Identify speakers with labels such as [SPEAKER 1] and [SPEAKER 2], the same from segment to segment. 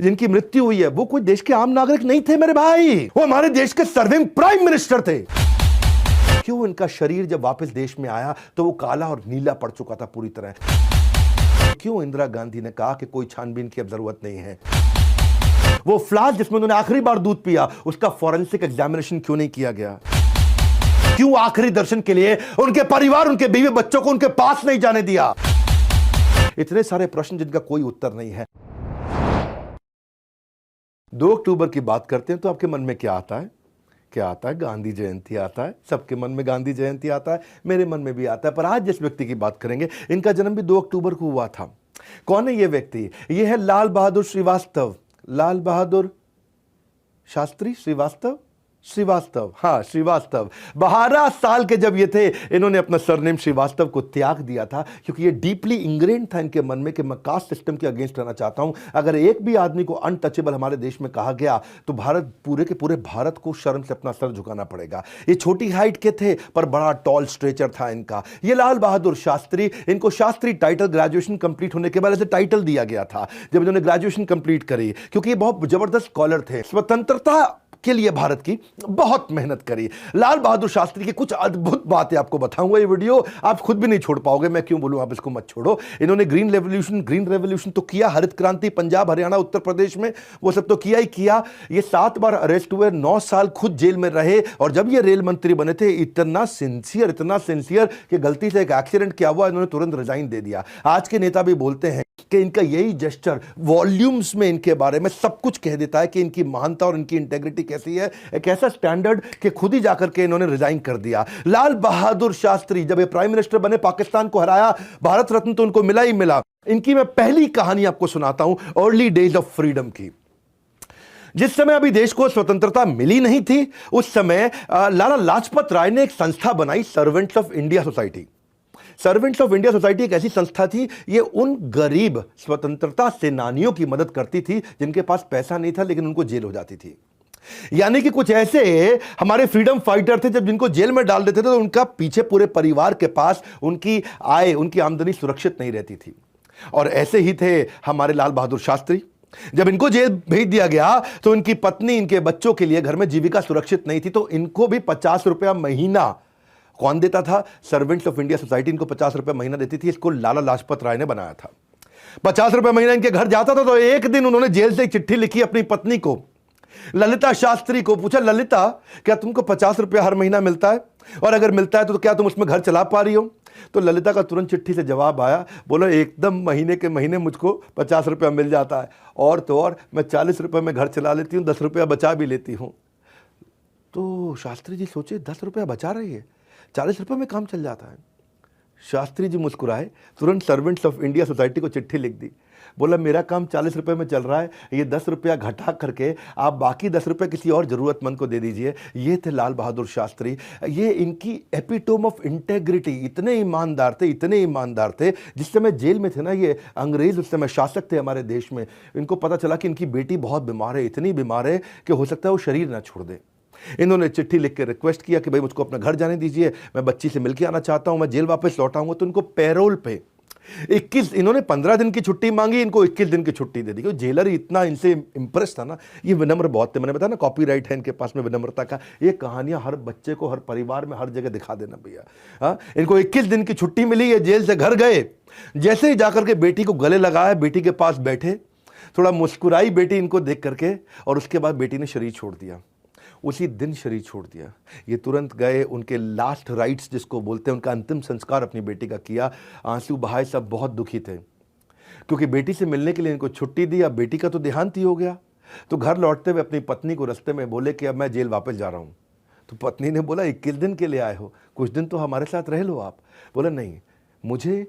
[SPEAKER 1] जिनकी मृत्यु हुई है वो कोई देश के आम नागरिक नहीं थे मेरे भाई, वो हमारे देश के सर्विंग प्राइम मिनिस्टर थे। क्यों इनका शरीर जब वापस देश में आया तो वो काला और नीला पड़ चुका था पूरी तरह। क्यों इंदिरा गांधी ने कहा कि कोई छानबीन की अब जरूरत नहीं है। वो फ्लास्क जिसमें उन्होंने आखिरी बार दूध पिया उसका फॉरेंसिक एग्जामिनेशन क्यों नहीं किया गया। क्यों आखिरी दर्शन के लिए उनके परिवार, उनके बीवी बच्चों को उनके पास नहीं जाने दिया। इतने सारे प्रश्न जिनका कोई उत्तर नहीं है। 2 अक्टूबर की बात करते हैं तो आपके मन में क्या आता है? क्या आता है? गांधी जयंती आता है। सबके मन में गांधी जयंती आता है, मेरे मन में भी आता है। पर आज जिस व्यक्ति की बात करेंगे इनका जन्म भी 2 अक्टूबर को हुआ था। कौन है ये व्यक्ति? ये है लाल बहादुर श्रीवास्तव। लाल बहादुर शास्त्री श्रीवास्तव, हाँ श्रीवास्तव। 12 साल के जब ये थे इन्होंने अपना सरनेम श्रीवास्तव को त्याग दिया था, क्योंकि ये डीपली इंग्रेन था इनके मन में कि मैं कास्ट सिस्टम के अगेंस्ट रहना चाहता हूं। अगर एक भी आदमी को अनटचेबल हमारे देश में कहा गया तो भारत, पूरे के पूरे भारत को शर्म से अपना सर झुकाना पड़ेगा। ये छोटी हाइट के थे पर बड़ा टॉल स्ट्रेचर था इनका। ये लाल बहादुर शास्त्री, इनको शास्त्री टाइटल ग्रेजुएशन कंप्लीट होने के बाद ऐसे टाइटल दिया गया था जब इन्होंने ग्रेजुएशन कंप्लीट करी, क्योंकि ये बहुत जबरदस्त स्कॉलर थे। स्वतंत्रता के लिए भारत की बहुत मेहनत करी। लाल बहादुर शास्त्री की कुछ अद्भुत बातें आपको बताऊंगा। ये वीडियो आप खुद भी नहीं छोड़ पाओगे, मैं क्यों बोलूं, आप इसको मत छोड़ो। इन्होंने ग्रीन रेवोल्यूशन तो किया, हरित क्रांति पंजाब हरियाणा उत्तर प्रदेश में, वो सब तो किया ही किया। ये 7 बार अरेस्ट हुए, 9 साल खुद जेल में रहे। और जब ये रेल मंत्री बने थे इतना सिंसियर कि गलती से एक एक्सीडेंट क्या हुआ, इन्होंने तुरंत रिजाइन दे दिया। आज के नेता भी बोलते हैं कि इनका यही जेस्चर वॉल्यूम्स में इनके बारे में सब कुछ कह देता है कि इनकी महानता और इनकी इंटेग्रिटी कैसी है। एक ऐसा स्टैंडर्ड कि खुद ही जाकर के इन्होंने रिजाइन कर दिया। लाल बहादुर शास्त्री जब ये प्राइम मिनिस्टर बने, पाकिस्तान को हराया, भारत रत्न तो उनको मिला ही मिला। इनकी मैं पहली कहानी आपको सुनाता हूं, अर्ली डेज ऑफ फ्रीडम की। जिस समय अभी देश को स्वतंत्रता मिली नहीं थी, उस समय लाला लाजपत राय ने एक संस्था बनाई, servants of India society. Servants of India society एक ऐसी संस्था थी, ये उन गरीब स्वतंत्रता सेनानियों की मदद करती थी जिनके पास पैसा नहीं था लेकिन उनको जेल हो जाती थी। यानी कि कुछ ऐसे हमारे फ्रीडम फाइटर थे, जब जिनको जेल में डाल देते थे तो उनका पीछे पूरे परिवार के पास उनकी आय, उनकी आमदनी सुरक्षित नहीं रहती थी। और ऐसे ही थे हमारे लाल बहादुर शास्त्री। जब इनको जेल भेज दिया गया तो इनकी पत्नी, इनके बच्चों के लिए घर में जीविका सुरक्षित नहीं थी, तो इनको भी 50 रुपया महीना कौन देता था? सर्वेंट्स ऑफ इंडिया सोसाइटी इनको 50 रुपये महीना देती थी। इसको लाला लाजपत राय ने बनाया था। 50 रुपये महीना इनके घर जाता था। तो एक दिन उन्होंने जेल से एक चिट्ठी लिखी अपनी पत्नी को, ललिता शास्त्री को। पूछा, ललिता क्या तुमको 50 रुपया हर महीना मिलता है? और अगर मिलता है तो क्या तुम उसमें घर चला पा रही हो? तो ललिता का तुरंत चिट्ठी से जवाब आया, बोलो एकदम महीने के महीने मुझको 50 रुपया मिल जाता है, और तो और मैं 40 रुपये में घर चला लेती हूँ, 10 रुपया बचा भी लेती हूँ। तो शास्त्री जी सोचे 10 रुपया बचा रही है, 40 रुपये में काम चल जाता है। शास्त्री जी मुस्कुराए, तुरंत सर्वेंट्स ऑफ इंडिया सोसाइटी को चिट्ठी लिख दी। बोला मेरा काम 40 रुपये में चल रहा है, ये 10 रुपया घटा करके आप बाकी 10 रुपये किसी और ज़रूरतमंद को दे दीजिए। ये थे लाल बहादुर शास्त्री। ये इनकी एपिटोम ऑफ इंटेग्रिटी। इतने ईमानदार थे। जिस समय जेल में थे ना ये अंग्रेज, उस समय शासक थे हमारे देश में, इनको पता चला कि इनकी बेटी बहुत बीमार है, इतनी बीमार है कि हो सकता है वो शरीर ना छोड़ दे। इन्होंने चिट्ठी लिख के रिक्वेस्ट किया कि भाई मुझको अपना घर जाने दीजिए, मैं बच्ची से मिलके आना चाहता हूं, मैं जेल वापस लौटाऊंगा। तो इनको पैरोल पे 21, इन्होंने 15 दिन की छुट्टी मांगी, इनको 21 दिन की छुट्टी दे दी। क्योंकि जेलर इतना इनसे इंप्रेस था ना, ये विनम्र बहुत थे। मैंने बताया ना कॉपीराइट है इनके पास में विनम्रता का। ये कहानियां हर बच्चे को, हर परिवार में, हर जगह दिखा देना भैया। हाँ, इनको 21 दिन की छुट्टी मिली, ये जेल से घर गए। जैसे ही जाकर के बेटी को गले लगाया, बेटी के पास बैठे, थोड़ा मुस्कुराई बेटी इनको देख करके, और उसके बाद बेटी ने शरीर छोड़ दिया। उसी दिन शरीर छोड़ दिया। ये तुरंत गए, उनके लास्ट राइट्स जिसको बोलते हैं, उनका अंतिम संस्कार अपनी बेटी का किया। आंसू बहाए, सब बहुत दुखी थे, क्योंकि बेटी से मिलने के लिए इनको छुट्टी दी। अब बेटी का तो देहांत ही हो गया। तो घर लौटते हुए अपनी पत्नी को रास्ते में बोले कि अब मैं जेल वापस जा रहा हूँ। तो पत्नी ने बोला 21 दिन के लिए आए हो, कुछ दिन तो हमारे साथ रह लो आप। बोला नहीं, मुझे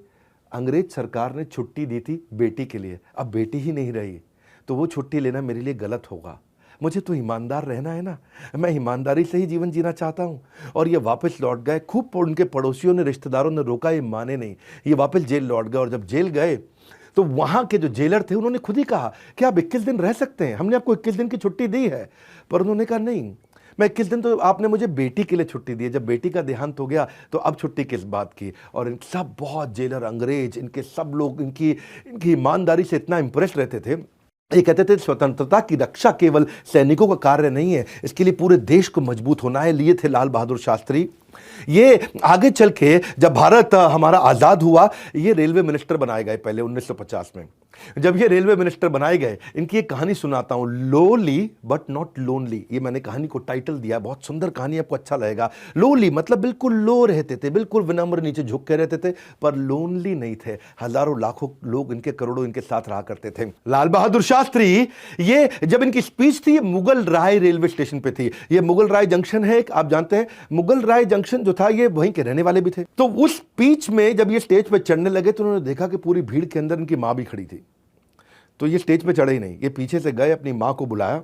[SPEAKER 1] अंग्रेज सरकार ने छुट्टी दी थी बेटी के लिए, अब बेटी ही नहीं रही तो वो छुट्टी लेना मेरे लिए गलत होगा। मुझे तो ईमानदार रहना है ना, मैं ईमानदारी से ही जीवन जीना चाहता हूँ। और ये वापस लौट गए। खूब उनके पड़ोसियों ने, रिश्तेदारों ने रोका, ये माने नहीं। ये वापस जेल लौट गए। और जब जेल गए तो वहाँ के जो जेलर थे उन्होंने खुद ही कहा कि आप 21 दिन रह सकते हैं, हमने आपको 21 दिन की छुट्टी दी है। पर उन्होंने कहा नहीं, मैं 21 दिन तो आपने मुझे बेटी के लिए छुट्टी दी है, जब बेटी का देहांत हो गया तो अब छुट्टी किस बात की। और इन सब बहुत जेलर, अंग्रेज, इनके सब लोग इनकी ईमानदारी से इतना इंप्रेस रहते थे ये कहते थे स्वतंत्रता की रक्षा केवल सैनिकों का कार्य नहीं है, इसके लिए पूरे देश को मजबूत होना है। लिए थे लाल बहादुर शास्त्री। ये आगे चल के जब भारत हमारा आज़ाद हुआ, ये रेलवे मिनिस्टर बनाए गए पहले 1950 में। जब ये रेलवे मिनिस्टर बनाए गए, इनकी एक कहानी सुनाता हूं, लोली बट नॉट लोनली। ये मैंने कहानी को टाइटल दिया, बहुत सुंदर कहानी, आपको अच्छा लगेगा। लोली मतलब बिल्कुल लो रहते थे, बिल्कुल विनम्र, नीचे झुक के रहते थे, पर लोनली नहीं थे। हजारों लाखों लोग इनके, करोड़ों इनके साथ रहा करते थे। लाल बहादुर शास्त्री, ये जब इनकी स्पीच थी, ये मुगल राय रेलवे स्टेशन पे थी। ये मुगल राय जंक्शन है, आप जानते हैं मुगल राय जंक्शन जो था, ये वहीं के रहने वाले भी थे। तो उस स्पीच में जब ये स्टेज पे चढ़ने लगे तो उन्होंने देखा कि पूरी भीड़ के अंदर इनकी मां भी खड़ी थी। तो ये स्टेज पे चढ़े ही नहीं, ये पीछे से गए, अपनी माँ को बुलाया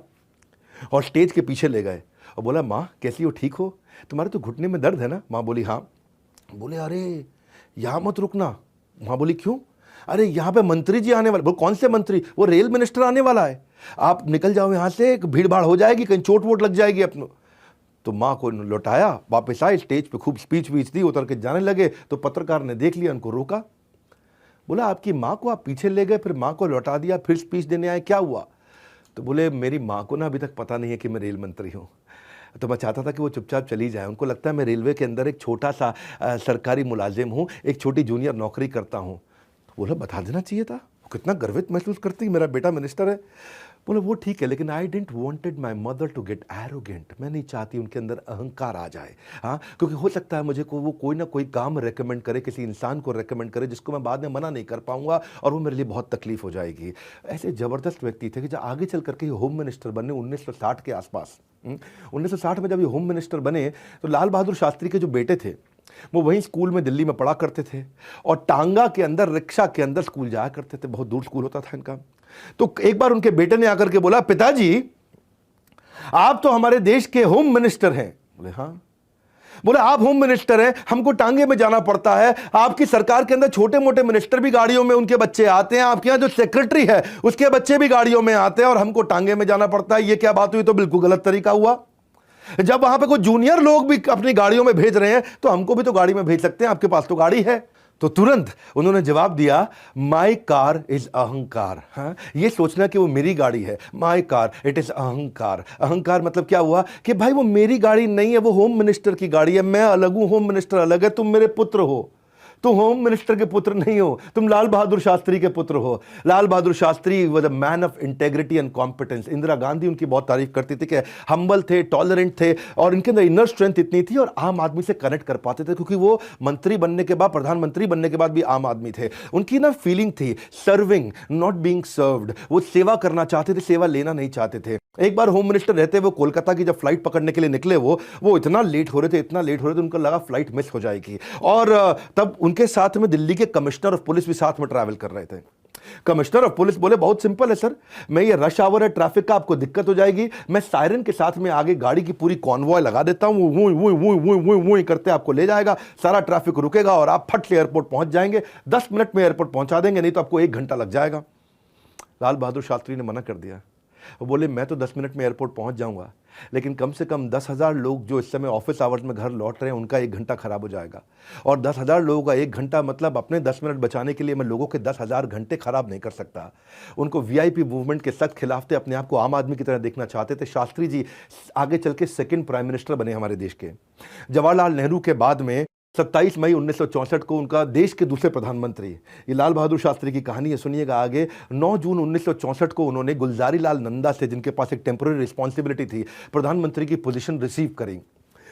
[SPEAKER 1] और स्टेज के पीछे ले गए और बोला, माँ कैसी हो, ठीक हो, तुम्हारे तो घुटने में दर्द है ना। माँ बोली हाँ। बोले अरे यहाँ मत रुकना। माँ बोली क्यों? अरे यहाँ पे मंत्री जी आने वाले। बोले कौन से मंत्री? वो रेल मिनिस्टर आने वाला है, आप निकल जाओ यहाँ से, भीड़ भाड़ हो जाएगी, कहीं चोट वोट लग जाएगी अपनों। तो माँ को लौटाया, वापस आए, स्टेज पे खूब स्पीच वीच दी, उतर के जाने लगे। तो पत्रकार ने देख लिया, उनको रोका, बोला आपकी माँ को आप पीछे ले गए, फिर माँ को लौटा दिया, फिर स्पीच देने आए, क्या हुआ? तो बोले मेरी माँ को ना अभी तक पता नहीं है कि मैं रेल मंत्री हूँ, तो मैं चाहता था कि वो चुपचाप चली जाए। उनको लगता है मैं रेलवे के अंदर एक छोटा सा सरकारी मुलाजिम हूँ, एक छोटी जूनियर नौकरी करता हूँ। तो बोला बता देना चाहिए था, वो कितना गर्वित महसूस करती, मेरा बेटा मिनिस्टर है। बोले वो ठीक है, लेकिन I didn't wanted my mother to get arrogant. मैं नहीं चाहती उनके अंदर अहंकार आ जाए। हाँ, क्योंकि हो सकता है मुझे वो कोई ना कोई काम रेकमेंड करे, किसी इंसान को रेकमेंड करे जिसको मैं बाद में मना नहीं कर पाऊंगा, और वो मेरे लिए बहुत तकलीफ हो जाएगी। ऐसे ज़बरदस्त व्यक्ति थे कि जब आगे चल करके होम मिनिस्टर बने 1960 के आसपास। 1960 में जब ये होम मिनिस्टर बने तो लाल बहादुर शास्त्री के जो बेटे थे वो वहीं स्कूल में दिल्ली में पढ़ा करते थे, और टांगा के अंदर, रिक्शा के अंदर स्कूल जाया करते थे, बहुत दूर स्कूल होता था इनका। तो एक बार उनके बेटे ने आकर के बोला, पिताजी आप तो हमारे देश के होम मिनिस्टर हैं। बोले हाँ। बोले आप होम मिनिस्टर हैं, हमको टांगे में जाना पड़ता है, आपकी सरकार के अंदर छोटे मोटे मिनिस्टर भी गाड़ियों में उनके बच्चे आते हैं, आपके यहाँ जो सेक्रेटरी है उसके बच्चे भी गाड़ियों में आते हैं, और हमको टांगे में जाना पड़ता है। ये क्या बात हुई? तो बिल्कुल गलत तरीका हुआ। जब वहां पे कोई जूनियर लोग भी अपनी गाड़ियों में भेज रहे हैं तो हमको भी तो गाड़ी में भेज सकते हैं, आपके पास तो गाड़ी है। तो तुरंत उन्होंने जवाब दिया, माई कार इज अहंकार। हाँ, ये सोचना कि वो मेरी गाड़ी है, माई कार इट इज अहंकार। अहंकार मतलब क्या हुआ कि भाई वो मेरी गाड़ी नहीं है, वो होम मिनिस्टर की गाड़ी है, मैं अलग हूं, होम मिनिस्टर अलग है, तुम मेरे पुत्र हो, तुम होम मिनिस्टर के पुत्र नहीं हो, तुम लाल बहादुर शास्त्री के पुत्र हो। Lal Bahadur Shastri was a man of integrity and competence. Indira Gandhi उनकी बहुत तारीफ करती थी कि हम्बल थे, टॉलरेंट थे, और इनके अंदर इनर स्ट्रेंथ इतनी थी, और आम आदमी से कनेक्ट कर पाते थे, क्योंकि वो मंत्री बनने के बाद, प्रधानमंत्री बनने के बाद भी आम आदमी थे। उनकी ना फीलिंग थी सर्विंग नॉट बीइंग सर्व्ड। वो सेवा करना चाहते थे, सेवा लेना नहीं चाहते थे। एक बार होम मिनिस्टर रहते वो कोलकाता की जब फ्लाइट पकड़ने के लिए निकले, वो इतना लेट हो रहे थे, इतना लेट हो रहे थे, उनको लगा फ्लाइट मिस हो जाएगी। और तब उनके साथ में दिल्ली के कमिश्नर ऑफ पुलिस भी साथ में ट्रैवल कर रहे थे। कमिश्नर ऑफ पुलिस बोले बहुत सिंपल है सर, मैं ये रश आवर है, ट्रैफिक का आपको दिक्कत हो जाएगी, मैं सायरन के साथ में आगे गाड़ी की पूरी कॉन्वॉय लगा देता हूं, वो करते आपको ले जाएगा, सारा ट्रैफिक रुकेगा और आप फट से एयरपोर्ट पहुंच जाएंगे, 10 मिनट में एयरपोर्ट पहुंचा देंगे, नहीं तो आपको 1 घंटा लग जाएगा। लाल बहादुर शास्त्री ने मना कर दिया। वो बोले मैं तो 10 मिनट में एयरपोर्ट पहुंच जाऊंगा, लेकिन कम से कम 10,000 लोग जो इस समय ऑफिस आवर्स में घर लौट रहे हैं, उनका 1 घंटा खराब हो जाएगा, और 10,000 लोगों का 1 घंटा मतलब अपने 10 मिनट बचाने के लिए मैं लोगों के 10,000 घंटे खराब नहीं कर सकता। उनको वीआईपी मूवमेंट के सख्त खिलाफ थे, अपने आप को आम आदमी की तरह देखना चाहते थे। शास्त्री जी आगे चल के 2nd प्राइम मिनिस्टर बने हमारे देश के। जवाहरलाल नेहरू के बाद में 27 मई 1964 को उनका देश के दूसरे प्रधानमंत्री, ये लाल बहादुर शास्त्री की कहानी है, सुनिएगा आगे। 9 जून 1964 को उन्होंने गुलजारी लाल नंदा से, जिनके पास एक टेम्पररी रिस्पॉन्सिबिलिटी थी, प्रधानमंत्री की पोजीशन रिसीव करी।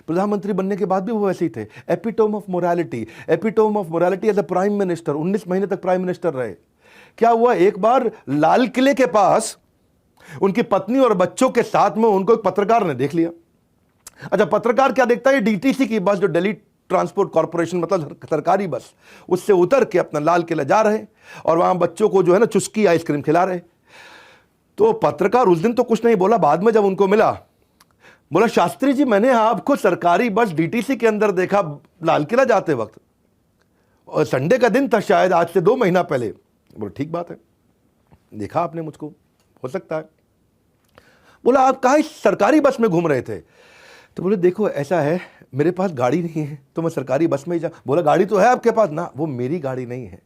[SPEAKER 1] प्रधानमंत्री बनने के बाद भी वो वैसे ही थे, epitome of morality, epitome of morality as a prime minister. 19 महीने तक प्राइम मिनिस्टर रहे। क्या हुआ, एक बार लाल किले के पास उनकी पत्नी और बच्चों के साथ में उनको एक पत्रकार ने देख लिया। अच्छा, पत्रकार क्या देखता है, डीटीसी की बस, जो दिल्ली ट्रांसपोर्ट कॉर्पोरेशन मतलब सरकारी बस, उससे उतर के अपना लाल किला जा रहे और वहां बच्चों को जो है ना चुस्की आइसक्रीम खिला रहे। तो पत्रकार उस दिन तो कुछ नहीं बोला, बाद में जब उनको मिला, बोला शास्त्री जी मैंने आपको सरकारी बस डीटीसी के अंदर देखा लाल किला जाते वक्त, और संडे का दिन था शायद, आज से 2 महीना पहले। बोला ठीक बात है, देखा आपने मुझको, हो सकता है। बोला आप कहाँ सरकारी बस में घूम रहे थे? तो बोले देखो ऐसा है, मेरे पास गाड़ी नहीं है तो मैं सरकारी बस में ही जा। बोला गाड़ी तो है आपके पास ना? वो मेरी गाड़ी नहीं है,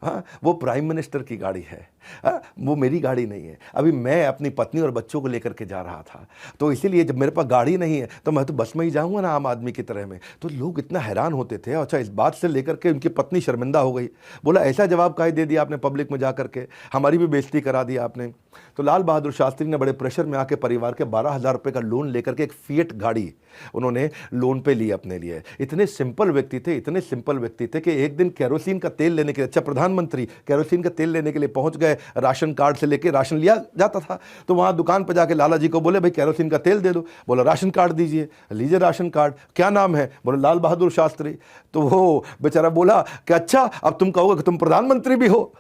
[SPEAKER 1] हाँ, वो प्राइम मिनिस्टर की गाड़ी है। हाँ, वो मेरी गाड़ी नहीं है। अभी मैं अपनी पत्नी और बच्चों को लेकर के जा रहा था, तो इसीलिए जब मेरे पास गाड़ी नहीं है तो मैं तो बस में ही जाऊंगा ना, आम आदमी की तरह में। तो लोग इतना हैरान होते थे। अच्छा, इस बात से लेकर के उनकी पत्नी शर्मिंदा हो गई, बोला ऐसा जवाब काहे दे दिया आपने पब्लिक में जा करके, हमारी भी बेइज्जती करा दी आपने। तो लाल बहादुर शास्त्री ने बड़े प्रेशर में आके परिवार के 12,000 रुपये का लोन लेकर के एक फिएट गाड़ी उन्होंने लोन पे ली अपने लिए। इतने सिंपल व्यक्ति थे, इतने सिंपल व्यक्ति थे कि एक दिन केरोसिन का तेल लेने के लिए, अच्छा प्रधानमंत्री केरोसिन का तेल लेने के लिए पहुंच गए। राशन कार्ड से लेके राशन लिया जाता था, तो वहां दुकान पर जाके लाला जी को बोले भाई केरोसिन का तेल दे दो। बोला राशन कार्ड दीजिए, लीजिए राशन कार्ड, क्या नाम है? बोले लाल बहादुर शास्त्री। तो वो बेचारा बोला कि अच्छा अब तुम कहोगे कि तुम प्रधानमंत्री भी हो?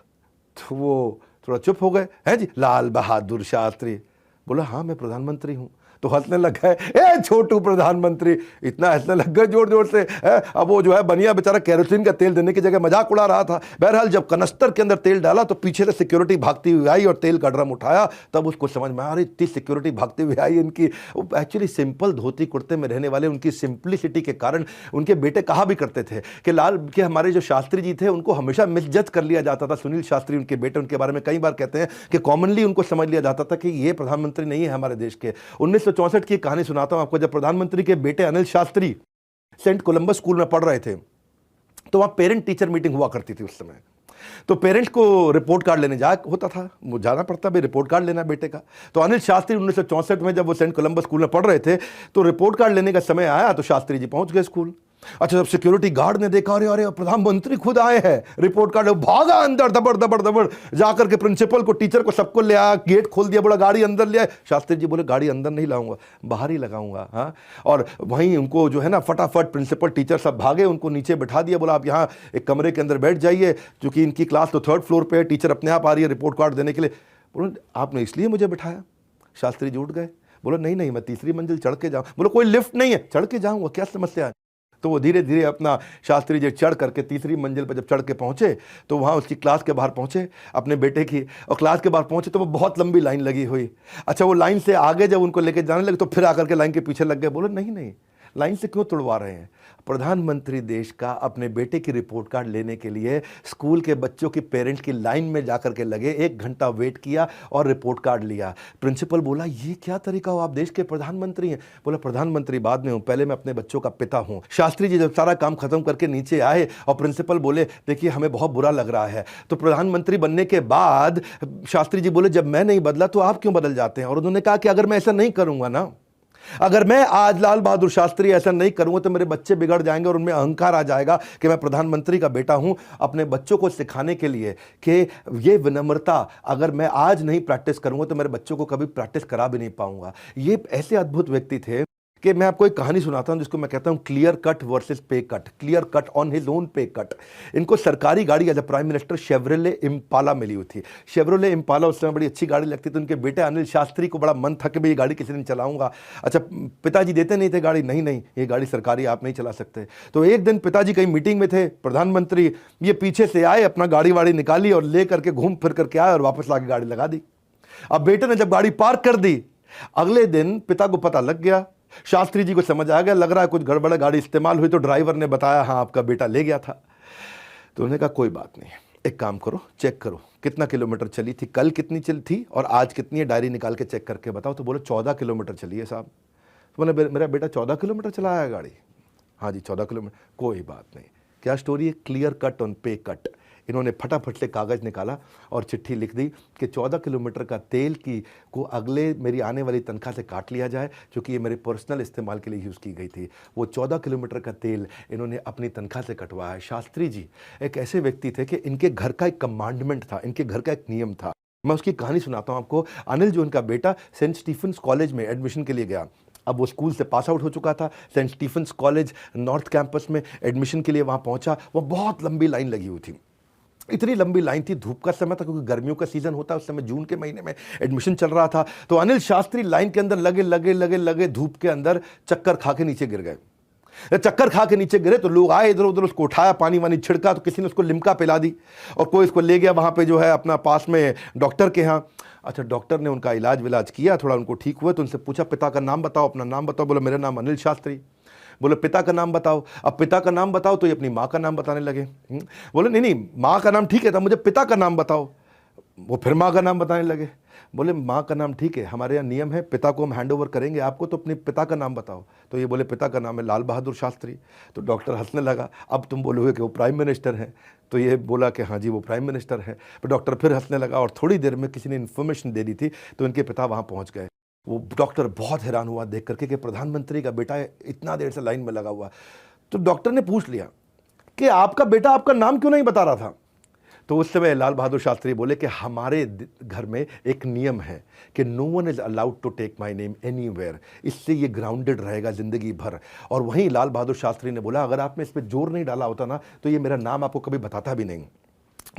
[SPEAKER 1] तो वो थोड़ा चुप हो गए। है जी, लाल बहादुर शास्त्री? बोला हाँ मैं प्रधानमंत्री हूं। तो हंसने लग गए, ए छोटू प्रधानमंत्री, इतना हंसने लग गए जोर जोर से। अब वो जो है बनिया बेचारा केरोसिन का तेल देने की जगह मजाक उड़ा रहा था। बहरहाल जब कनस्तर के अंदर तेल डाला तो पीछे से सिक्योरिटी भागती हुई आई और तेल का ड्रम उठाया, तब उसको समझ में आ रही इतनी सिक्योरिटी भागती हुई आई इनकी। एक्चुअली सिंपल धोती कुर्ते में रहने वाले उनकी सिंप्लिसिटी के कारण उनके बेटे कहा भी करते थे कि लाल के हमारे जो शास्त्री जी थे उनको हमेशा मिसजज कर लिया जाता था। सुनील शास्त्री उनके बेटे, उनके बारे में कई बार कहते हैं कि कॉमनली उनको समझ लिया जाता था कि ये प्रधानमंत्री नहीं है हमारे देश के। 1964 की कहानी सुनाता हूं आपको। जब प्रधानमंत्री के बेटे Anil Shastri saint Columba's school में पढ़ रहे थे, तो वहां पेरेंट टीचर मीटिंग हुआ करती थी उस समय। तो पेरेंट्स को रिपोर्ट कार्ड लेने होता था, वो जाना पड़ता भाई रिपोर्ट कार्ड लेना बेटे का। तो अनिल शास्त्री 1964 में जब वो सेंट कोलंबस स्कूल में पढ़ रहे थे, तो रिपोर्ट कार्ड लेने का समय आया तो शास्त्री जी पहुंच गए स्कूल। अच्छा, जब सिक्योरिटी गार्ड ने देखा अरे अरे प्रधानमंत्री खुद आए हैं, रिपोर्ट कार्ड, भागा अंदर दबड़ दबड़ दबड़ जाकर के प्रिंसिपल को, टीचर को, सबको ले आया, गेट खोल दिया, बोला गाड़ी अंदर ले आए। शास्त्री जी बोले गाड़ी अंदर नहीं लाऊंगा, बाहर ही लगाऊंगा। हाँ, और वहीं उनको जो है ना फटाफट प्रिंसिपल टीचर सब भागे, उनको नीचे बैठा दिया, बोला आप यहाँ एक कमरे के अंदर बैठ जाइए, क्योंकि इनकी क्लास तो 3rd फ्लोर पे है, टीचर अपने आप आ रही है रिपोर्ट कार्ड देने के लिए। बोलो आपने इसलिए मुझे बिठाया? शास्त्री जी उठ गए, बोलो नहीं नहीं मैं 3री मंजिल चढ़ के जाऊँ। बोलो कोई लिफ्ट नहीं है, चढ़ के जाऊँगा, क्या समस्या है? तो वो धीरे धीरे अपना शास्त्री जी चढ़ करके 3री मंजिल पर जब चढ़ के पहुंचे तो वहाँ उसकी क्लास के बाहर पहुंचे अपने बेटे की, और क्लास के बाहर पहुंचे तो वो बहुत लंबी लाइन लगी हुई। अच्छा, वो लाइन से आगे जब उनको लेके जाने लगे तो फिर आकर के लाइन के पीछे लग गए। बोलो नहीं नहीं, लाइन से क्यों तुड़वा रहे हैं? प्रधानमंत्री देश का अपने बेटे की रिपोर्ट कार्ड लेने के लिए स्कूल के बच्चों की पेरेंट्स की लाइन में जाकर के लगे, 1 घंटा वेट किया और रिपोर्ट कार्ड लिया। प्रिंसिपल बोला ये क्या तरीका हो, आप देश के प्रधानमंत्री हैं? बोला प्रधानमंत्री बाद में हूं, पहले मैं अपने बच्चों का पिता हूं। शास्त्री जी जब सारा काम खत्म करके नीचे आए और प्रिंसिपल बोले देखिए हमें बहुत बुरा लग रहा है, तो प्रधानमंत्री बनने के बाद शास्त्री जी बोले जब मैं नहीं बदला तो आप क्यों बदल जाते हैं? और उन्होंने कहा कि अगर मैं ऐसा नहीं करूंगा ना, अगर मैं आज लाल बहादुर शास्त्री ऐसा नहीं करूंगा तो मेरे बच्चे बिगड़ जाएंगे और उनमें अहंकार आ जाएगा कि मैं प्रधानमंत्री का बेटा हूं। अपने बच्चों को सिखाने के लिए कि ये विनम्रता अगर मैं आज नहीं प्रैक्टिस करूंगा तो मेरे बच्चों को कभी प्रैक्टिस करा भी नहीं पाऊंगा। ये ऐसे अद्भुत व्यक्ति थे कि मैं आपको एक कहानी सुनाता हूं जिसको मैं कहता हूं clear cut versus pay cut, clear cut on his own pay cut. इनको सरकारी गाड़ी as a prime minister Chevrolet Impala मिली हुई थी। शेवरोले इम्पाला उस समय बड़ी अच्छी गाड़ी लगती थी। उनके बेटे अनिल शास्त्री को बड़ा मन था कि भाई ये गाड़ी किसी दिन चलाऊंगा। अच्छा, पिताजी देते नहीं थे गाड़ी, नहीं नहीं ये गाड़ी सरकारी आप नहीं चला सकते। तो एक दिन पिताजी कहीं मीटिंग में थे, प्रधानमंत्री ये पीछे से आए, अपना गाड़ी वाड़ी निकाली और ले करके घूम फिर करके आए और वापस लाके गाड़ी लगा दी। अब बेटे ने जब गाड़ी पार्क कर दी, अगले दिन पिता को पता लग गया, शास्त्री जी को समझ आ गया लग रहा है कुछ गड़बड़ है, गाड़ी इस्तेमाल हुई। तो ड्राइवर ने बताया हाँ आपका बेटा ले गया था। तो उन्होंने कहा कोई बात नहीं, एक काम करो चेक करो कितना किलोमीटर चली थी, कल कितनी चली थी और आज कितनी है, डायरी निकाल के चेक करके बताओ। तो बोले 14 किलोमीटर चली है साहब। तो बोले मेरा बेटा 14 किलोमीटर चलाया है गाड़ी? हाँ जी 14 किलोमीटर। कोई बात नहीं, क्या स्टोरी है? क्लियर कट ऑन पे कट। इन्होंने फटाफट से कागज़ निकाला और चिट्ठी लिख दी कि 14 किलोमीटर का तेल की को अगले मेरी आने वाली तनख्वाह से काट लिया जाए, क्योंकि ये मेरे पर्सनल इस्तेमाल के लिए यूज़ की गई थी। वो 14 किलोमीटर का तेल इन्होंने अपनी तनख्वाह से कटवाया। शास्त्री जी एक ऐसे व्यक्ति थे कि इनके घर का एक कमांडमेंट था, इनके घर का एक नियम था। मैं उसकी कहानी सुनाता हूँ आपको। अनिल जो इनका बेटा सेंट स्टीफेंस कॉलेज में एडमिशन के लिए गया। अब वो स्कूल से पास आउट हो चुका था, saint Stephen's college north campus में एडमिशन के लिए वहाँ पहुँचा। वो बहुत लंबी लाइन लगी हुई थी, इतनी लंबी लाइन थी, धूप का समय था क्योंकि गर्मियों का सीजन होता है उस समय, जून के महीने में एडमिशन चल रहा था। तो अनिल शास्त्री लाइन के अंदर लगे लगे लगे लगे धूप के अंदर चक्कर खा के नीचे गिर गए। चक्कर खा के नीचे गिरे तो लोग आए इधर उधर, उसको उठाया, पानी वानी छिड़का, तो किसी ने उसको लिम्का पिला दी और कोई इसको ले गया वहाँ पे जो है अपना पास में डॉक्टर के यहाँ। अच्छा, डॉक्टर ने उनका इलाज विलाज किया, थोड़ा उनको ठीक हुआ तो उनसे पूछा पिता का नाम बताओ, अपना नाम बताओ। बोला मेरा नाम अनिल शास्त्री। बोले पिता का नाम बताओ। अब पिता का नाम बताओ तो ये अपनी माँ का नाम बताने लगे। बोले नहीं नहीं, माँ का नाम ठीक है था, मुझे पिता का नाम बताओ। वो फिर माँ का नाम बताने लगे। बोले माँ का नाम ठीक है, हमारे यहाँ नियम है, पिता को हम हैंड ओवर करेंगे आपको, तो अपने पिता का नाम बताओ। तो ये बोले पिता का नाम है लाल बहादुर शास्त्री। तो डॉक्टर हंसने लगा। अब तुम बोलोगे कि वो प्राइम मिनिस्टर हैं, तो ये बोला कि हाँ जी वो प्राइम मिनिस्टर है। तो डॉक्टर फिर हंसने लगा और थोड़ी देर में किसी ने इन्फॉर्मेशन दे दी थी, तो इनके पिता वहाँ पहुँच गए। वो डॉक्टर बहुत हैरान हुआ देख करके कि प्रधानमंत्री का बेटा इतना देर से लाइन में लगा हुआ। तो डॉक्टर ने पूछ लिया कि आपका बेटा आपका नाम क्यों नहीं बता रहा था। तो उस समय लाल बहादुर शास्त्री बोले कि हमारे घर में एक नियम है कि no one is allowed to take my name anywhere, इससे ये ग्राउंडेड रहेगा जिंदगी भर। और वहीं लाल बहादुर शास्त्री ने बोला अगर आपने इस पर जोर नहीं डाला होता ना तो ये मेरा नाम आपको कभी बताता भी नहीं।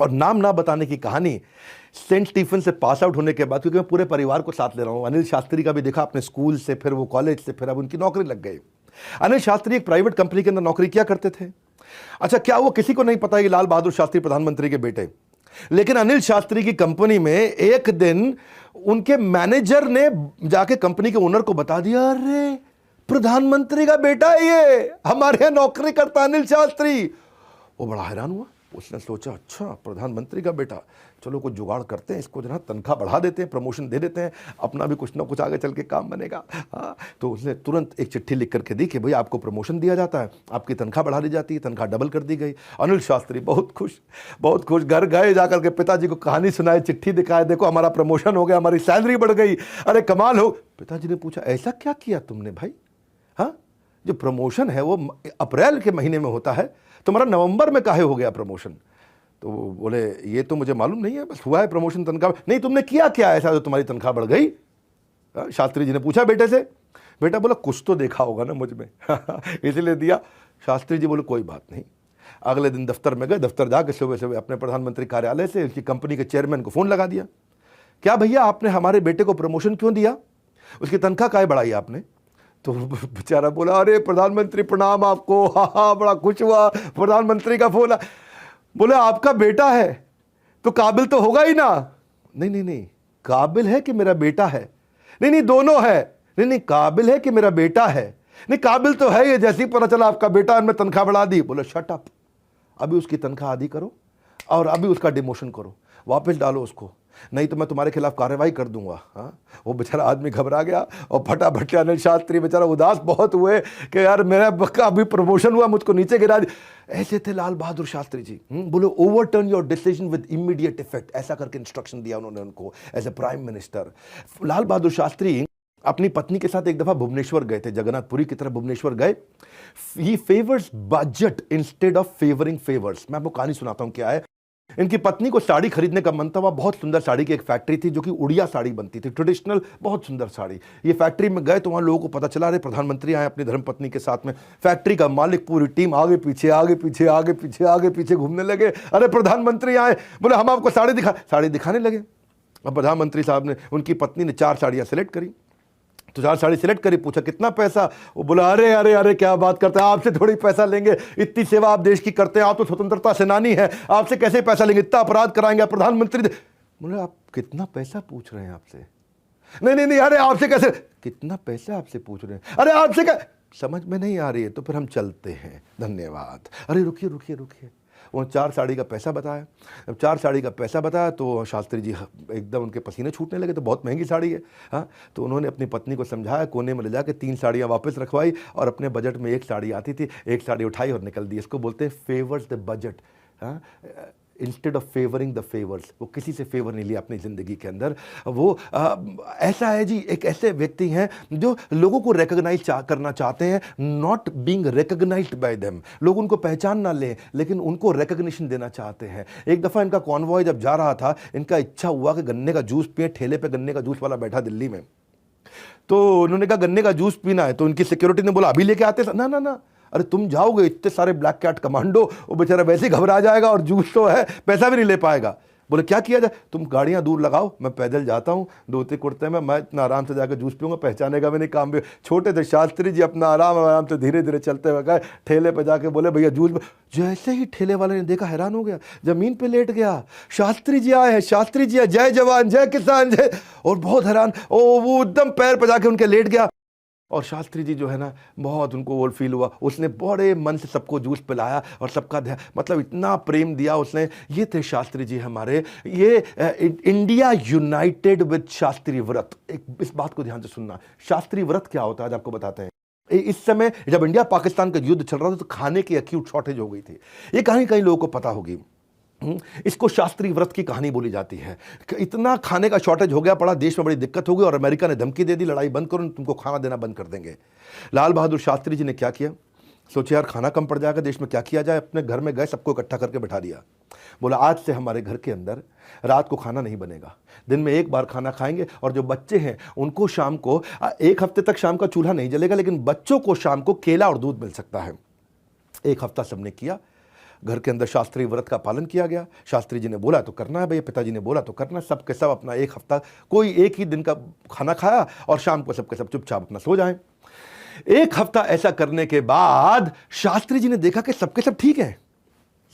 [SPEAKER 1] और नाम ना बताने की कहानी सेंट स्टीफन से पास आउट होने के बाद, क्योंकि मैं पूरे परिवार को साथ ले रहा हूँ, अनिल शास्त्री का भी देखा अपने स्कूल से, फिर वो कॉलेज से, फिर अब उनकी नौकरी लग गई। अनिल शास्त्री एक प्राइवेट कंपनी के अंदर नौकरी किया करते थे। अच्छा, क्या वो किसी को नहीं पता है कि लाल बहादुर शास्त्री प्रधानमंत्री के बेटे। लेकिन अनिल शास्त्री की कंपनी में एक दिन उनके मैनेजर ने जाके कंपनी के ओनर को बता दिया, अरे प्रधानमंत्री का बेटा है ये, हमारे यहां नौकरी करता अनिल शास्त्री। वो बड़ा हैरान हुआ। उसने सोचा अच्छा प्रधानमंत्री का बेटा, चलो कुछ जुगाड़ करते हैं, इसको जरा तनख्वाह बढ़ा देते हैं, प्रमोशन दे देते हैं, अपना भी कुछ ना कुछ आगे चल के काम बनेगा। हाँ, तो उसने तुरंत एक चिट्ठी लिख करके दी कि भाई आपको प्रमोशन दिया जाता है, आपकी तनख्वाह बढ़ा दी जाती है। तनख्वाह डबल कर दी गई। अनिल शास्त्री बहुत खुश, बहुत खुश। घर गए, जाकर के पिताजी को कहानी सुनाई, चिट्ठी दिखाए, देखो हमारा प्रमोशन हो गया, हमारी सैलरी बढ़ गई, अरे कमाल हो। पिताजी ने पूछा ऐसा क्या किया तुमने भाई? हाँ, जो प्रमोशन है वो अप्रैल के महीने में होता है, तुम्हारा नवंबर में काहे हो गया प्रमोशन? तो वो बोले ये तो मुझे मालूम नहीं है, बस हुआ है प्रमोशन। तनख्वाह नहीं, तुमने किया क्या ऐसा जो तुम्हारी तनख्वाह बढ़ गई? शास्त्री जी ने पूछा बेटे से। बेटा बोला कुछ तो देखा होगा ना मुझ में इसलिए दिया। शास्त्री जी बोले कोई बात नहीं। अगले दिन दफ्तर में गए, दफ्तर जाकर सुबह सुबह अपने प्रधानमंत्री कार्यालय से उसकी कंपनी के चेयरमैन को फ़ोन लगा दिया, क्या भैया आपने हमारे बेटे को प्रमोशन क्यों दिया, उसकी तनख्वाह काहे बढ़ाई आपने? तो बेचारा बोला अरे प्रधानमंत्री प्रणाम आपको, हाँ बड़ा खुश हुआ, प्रधानमंत्री का फोन। बोले आपका बेटा है तो काबिल तो होगा ही ना। नहीं नहीं नहीं, काबिल है कि मेरा बेटा है? नहीं नहीं दोनों है। नहीं नहीं, काबिल है कि मेरा बेटा है? नहीं काबिल तो है ये, जैसे ही पता चला आपका बेटा है, मैं तनख्वाह बढ़ा दी। बोले शट अप, अभी उसकी तनख्वाह आधी करो और अभी उसका डिमोशन करो, वापस डालो उसको, नहीं तो मैं तुम्हारे खिलाफ कार्रवाई कर दूंगा। हाँ, वो बेचारा आदमी घबरा गया और फटाफट से अनिल शास्त्री बेचारा उदास बहुत हुए कि यार मेरा अभी प्रमोशन हुआ, मुझको नीचे गिरा दिया। ऐसे थे लाल बहादुर शास्त्री जी। बोले overturn your decision with immediate effect, ऐसा करके इंस्ट्रक्शन दिया उन्होंने उनको एज ए प्राइम मिनिस्टर। लाल बहादुर शास्त्री अपनी पत्नी के साथ एक दफा भुवनेश्वर गए थे, जगन्नाथपुरी की तरफ भुवनेश्वर गए। He favours budget instead of favouring favours. मैं आपको कहानी सुनाता हूं क्या है। इनकी पत्नी को साड़ी खरीदने का मन था। वह बहुत सुंदर साड़ी की एक फैक्ट्री थी जो कि उड़िया साड़ी बनती थी, ट्रेडिशनल बहुत सुंदर साड़ी। ये फैक्ट्री में गए तो वहां लोगों को पता चला अरे प्रधानमंत्री आए अपनी धर्मपत्नी के साथ में। फैक्ट्री का मालिक पूरी टीम आगे पीछे आगे पीछे आगे पीछे आगे पीछे घूमने लगे। अरे प्रधानमंत्री आए, बोले हम आपको साड़ी दिखाने लगे। अब प्रधानमंत्री साहब ने, उनकी पत्नी ने 4 साड़ियां सेलेक्ट करी। तो 4 साड़ी सिलेक्ट करी, पूछा कितना पैसा? वो बोला अरे अरे अरे क्या बात करते हैं, आपसे थोड़ी पैसा लेंगे, इतनी सेवा आप देश की करते हैं, आप तो स्वतंत्रता सेनानी है, आपसे कैसे पैसा लेंगे, इतना अपराध कराएंगे प्रधानमंत्री। बोले आप कितना पैसा पूछ रहे हैं आपसे? नहीं नहीं नहीं, अरे आपसे कैसे, कितना पैसा आपसे पूछ रहे हैं, अरे आपसे क्या, समझ में नहीं आ रही है तो फिर हम चलते हैं, धन्यवाद। अरे रुकिए रुकिए रुकिए, वो 4 साड़ी का पैसा बताया। जब 4 साड़ी का पैसा बताया तो शास्त्री जी एकदम उनके पसीने छूटने लगे, तो बहुत महंगी साड़ी है। हाँ, तो उन्होंने अपनी पत्नी को समझाया, कोने में ले जाकर 3 साड़ियाँ वापस रखवाई और अपने बजट में 1 साड़ी आती थी, 1 साड़ी उठाई और निकल दी। इसको बोलते हैं फेवर्स द बजट। हाँ, instead of favouring the favours, वो किसी से फेवर नहीं लिया अपनी ज़िंदगी के अंदर। वो ऐसा है जी, एक ऐसे व्यक्ति हैं जो लोगों को रिकॉग्नाइज करना चाहते हैं, not being recognised by them. लोग उनको पहचान ना लें लेकिन उनको रिकॉग्निशन देना चाहते हैं। एक दफ़ा इनका कॉन्वॉय जब जा रहा था, इनका इच्छा हुआ कि गन्ने का जूस पिए। ठेले पे गन्ने का जूस वाला बैठा दिल्ली में, तो उन्होंने कहा गन्ने का जूस पीना है। तो उनकी सिक्योरिटी ने बोला अभी लेके आते। ना ना ना, अरे तुम जाओगे, इतने सारे ब्लैक कैट कमांडो, वो बेचारा वैसे ही घबरा जाएगा और जूस तो है, पैसा भी नहीं ले पाएगा। बोले क्या किया जाए, तुम गाड़ियां दूर लगाओ, मैं पैदल जाता हूँ, धोते कुर्ते में, मैं इतना आराम से जाकर जूस पीऊंगा, पहचानेगा भी नहीं, काम भी। छोटे थे शास्त्री जी, अपना आराम आराम से धीरे धीरे चलते हुए गए ठेले पे जाके बोले भैया जूस। जैसे ही ठेले वाले ने देखा हैरान हो गया, जमीन पे लेट गया। शास्त्री जी आए हैं, शास्त्री जी आए, जय जवान जय किसान जय। और बहुत हैरान, वो एकदम पैर पे जाके उनके लेट गया। और शास्त्री जी जो है ना, बहुत उनको वो फील हुआ, उसने बड़े मन से सबको जूस पिलाया और सबका मतलब इतना प्रेम दिया उसने। ये थे शास्त्री जी हमारे। ये इंडिया यूनाइटेड विद शास्त्री व्रत। एक इस बात को ध्यान से सुनना, शास्त्री व्रत क्या होता है आज आपको बताते हैं। इस समय जब इंडिया पाकिस्तान का युद्ध चल रहा था तो खाने की एक्यूट शॉर्टेज हो गई थी, ये कहीं कहीं लोगों को पता होगी। इसको शास्त्री व्रत की कहानी बोली जाती है। इतना खाने का शॉर्टेज हो गया, पड़ा देश में बड़ी दिक्कत हो गई और अमेरिका ने धमकी दे दी, लड़ाई बंद करो, तुमको खाना देना बंद कर देंगे। लाल बहादुर शास्त्री जी ने क्या किया, सोचे यार खाना कम पड़ जाएगा देश में, क्या किया जाए। अपने घर में गए, सबको इकट्ठा करके बैठा दिया। बोला आज से हमारे घर के अंदर रात को खाना नहीं बनेगा, दिन में एक बार खाना खाएंगे, और जो बच्चे हैं उनको शाम को, एक हफ्ते तक शाम का चूल्हा नहीं जलेगा, लेकिन बच्चों को शाम को केला और दूध मिल सकता है। एक हफ्ता सबने किया, घर के अंदर शास्त्री व्रत का पालन किया गया। शास्त्री जी ने बोला तो करना है भैया, पिताजी ने बोला तो करना है। सब के सब अपना एक हफ्ता कोई एक ही दिन का खाना खाया और शाम को सबके सब चुपचाप अपना सो जाए। एक हफ्ता ऐसा करने के बाद शास्त्री जी ने देखा कि सबके सब ठीक है,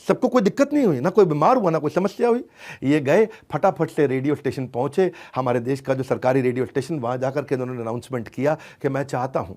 [SPEAKER 1] सबको कोई दिक्कत नहीं हुई, ना कोई बीमार हुआ, ना कोई समस्या हुई। ये गए फटाफट से रेडियो स्टेशन पहुंचे, हमारे देश का जो सरकारी रेडियो स्टेशन, वहां जाकर के उन्होंने अनाउंसमेंट किया कि मैं चाहता हूं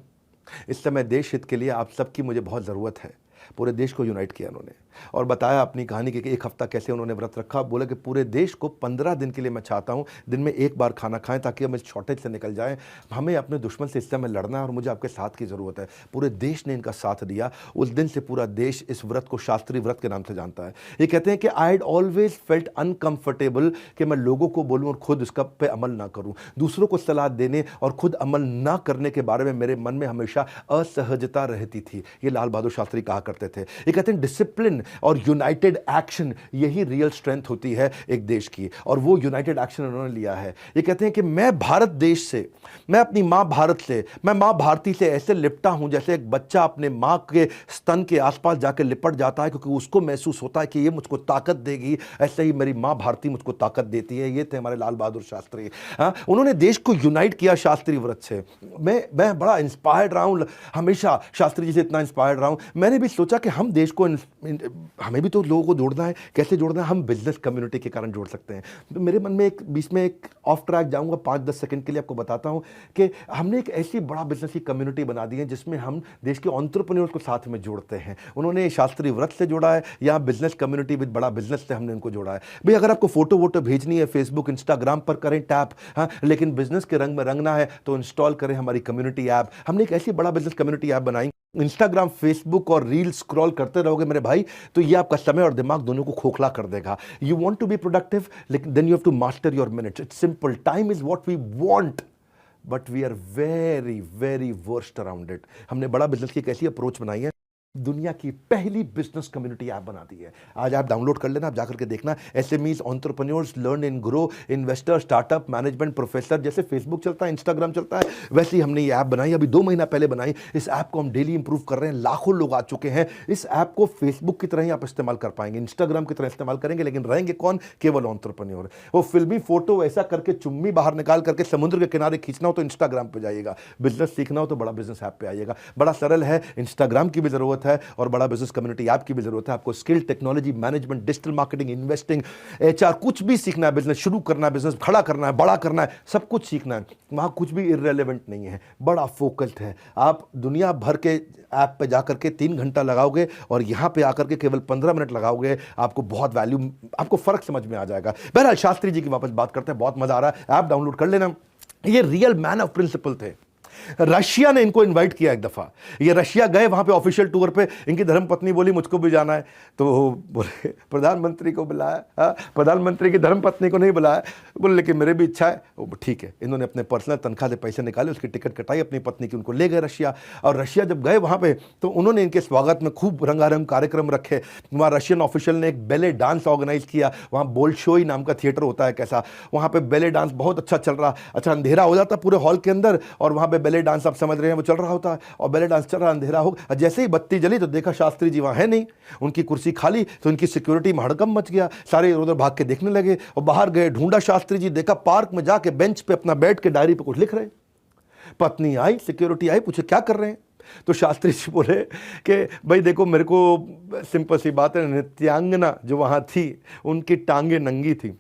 [SPEAKER 1] इस समय देश हित के लिए आप सबकी मुझे बहुत ज़रूरत है। पूरे देश को यूनाइट किया उन्होंने और बताया अपनी कहानी कि एक हफ्ता कैसे उन्होंने व्रत रखा। बोले कि पूरे देश को 15 दिन के लिए मैं चाहता हूं दिन में एक बार खाना खाएं ताकि हम इस शॉर्टेज से निकल जाएं। हमें अपने दुश्मन से इस समय लड़ना है और मुझे आपके साथ की ज़रूरत है। पूरे देश ने इनका साथ दिया। उस दिन से पूरा देश इस व्रत को शास्त्री व्रत के नाम से जानता है। ये कहते हैं कि I had always felt uncomfortable कि मैं लोगों को बोलूं और खुद उसका पे अमल ना करूं। दूसरों को सलाह देने और खुद अमल ना करने के बारे में मेरे मन में हमेशा असहजता रहती थी। ये लाल बहादुर शास्त्री कहा करते थे। ये कहते हैं डिसिप्लिन और यूनाइटेड एक्शन, यही रियल स्ट्रेंथ होती है एक देश की, और वो यूनाइटेड एक्शन उन्होंने लिया है। ये कहते हैं कि मैं भारत देश से, मैं अपनी मां भारत से, मैं मां भारती से ऐसे लिपटा हूं जैसे एक बच्चा अपने मां के स्तन के आसपास जाकर लिपट जाता है, क्योंकि उसको महसूस होता है कि ये मुझको ताकत देगी। ऐसे ही मेरी मां भारती मुझको ताकत देती है। ये थे हमारे लाल बहादुर शास्त्री। उन्होंने देश को यूनाइट किया शास्त्री व्रत से। मैं बड़ा इंस्पायर्ड रहा हूं, हमेशा शास्त्री जी से इतना इंस्पायर्ड रहा हूं। मैंने भी सोचा कि हम देश को, हमें भी तो लोगों को जोड़ना है। कैसे जोड़ना है? हम बिजनेस कम्युनिटी के कारण जोड़ सकते हैं। तो मेरे मन में एक बीच में एक ऑफ ट्रैक जाऊंगा 5-10 सेकंड के लिए, आपको बताता हूं कि हमने एक ऐसी बड़ा बिजनेस की कम्युनिटी बना दी है जिसमें हम देश के एंटरप्रेन्योर्स को साथ में जोड़ते हैं। उन्होंने शास्त्री व्रत से जोड़ा है, या बिजनेस कम्युनिटी विद बड़ा बिजनेस से हमने उनको जोड़ा है। भाई अगर आपको फोटो वोटो भेजनी है फेसबुक इंस्टाग्राम पर करें टैप, हाँ, लेकिन बिजनेस के रंग में रंगना है तो इंस्टॉल करें हमारी कम्युनिटी ऐप। हमने एक ऐसी बड़ा बिजनेस कम्युनिटी ऐप बनाई। इंस्टाग्राम, फेसबुक और रील स्क्रॉल करते रहोगे मेरे भाई तो ये आपका समय और दिमाग दोनों को खोखला कर देगा। You want to be productive, लेकिन then you have to master your minutes. It's simple, time is what we want but we are very very worst around it. हमने बड़ा बिजनेस की एक ऐसी अप्रोच बनाई है, दुनिया की पहली बिजनेस कम्युनिटी ऐप बना दी है। आज आप डाउनलोड कर लेना, आप जाकर के देखना। SMEs, entrepreneurs, learn and grow, investor, startup, management, professor, जैसे फेसबुक चलता है, इंस्टाग्राम चलता है, वैसे ही हमने ये ऐप बनाई। अभी 2 महीना पहले बनाई। इस ऐप को हम डेली इंप्रूव कर रहे हैं। लाखों लोग आ चुके हैं। इस ऐप को फेसबुक की तरह ही आप इस्तेमाल कर पाएंगे, इंस्टाग्राम की तरह इस्तेमाल करेंगे, लेकिन रहेंगे कौन? केवल एंटरप्रेन्योर। वो फिल्मी फोटो ऐसा करके चुम्मी बाहर निकाल करके समुद्र के किनारे खींचना हो तो इंस्टाग्राम पे जाइएगा, बिजनेस सीखना हो तो बड़ा बिजनेस ऐप पे आइएगा। बड़ा सरल है, इंस्टाग्राम की भी जरूरत है और बड़ा बिजनेस कम्युनिटी ऐप की भी जरूरत है। आपको skill, technology, management, digital marketing, investing, HR, कुछ भी सीखना है, बिजनेस शुरू करना है, बिजनेस खड़ा करना है, बड़ा करना है, सब कुछ सीखना है। वहां कुछ भी इररिलेवेंट नहीं है, बड़ा फोकस्ड है। आप दुनिया भर के ऐप पे जाकर के 3 घंटा लगाओगे और यहां पे आकर के केवल 15 मिनट लगाओगे, आपको बहुत वैल्यू, आपको फर्क समझ में आ जाएगा। बहरहाल शास्त्री जी की वापस बात करते हैं, बहुत मजा आ रहा है। ऐप डाउनलोड कर लेना। ये रियल मैन ऑफ प्रिंसिपल थे। रशिया ने इनको इनवाइट किया एक दफा। ये रशिया गए, वहां पे ऑफिशियल टूर पे। इनकी धर्मपत्नी बोली मुझको भी जाना है, तो बोले प्रधानमंत्री को बुलाया। प्रधानमंत्री की धर्मपत्नी को नहीं बुलाया। बोले लेकिन मेरे भी इच्छा है। ठीक है, इन्होंने अपने पर्सनल तनख्वाह से पैसे निकाले, उसकी टिकट कटाई, अपनी पत्नी की, उनको ले गए रशिया। और रशिया जब गए वहां पे तो उन्होंने इनके स्वागत में खूब रंगारंग कार्यक्रम रखे। वहां रशियन ऑफिशियल ने एक बैले डांस ऑर्गेनाइज किया। वहां बोल्शोई नाम का थिएटर होता है कैसा, वहां पे बैले डांस बहुत अच्छा चल रहा। अच्छा, अंधेरा हो जाता पूरे हॉल के अंदर और वहां पे बैले डांस, आप समझ रहे हैं, वो चल रहा होता है और बैले डांस चल रहा, अंधेरा हो। जैसे ही बत्ती जली तो देखा शास्त्री जी वहां है नहीं, उनकी कुर्सी खाली। तो इनकी सिक्योरिटी में हड़कंप मच गया, सारे उधर भाग के देखने लगे और बाहर गए, ढूंढा शास्त्री जी, देखा पार्क में जाके बेंच पे अपना बैठ के डायरी पे कुछ लिख रहे। पत्नी आई, सिक्योरिटी आई, पूछे क्या कर रहे हैं? तो शास्त्री जी बोले कि भाई देखो, मेरे को सिंपल सी बात है, नित्यांगना जो वहां थी उनकी टांगे नंगी थी,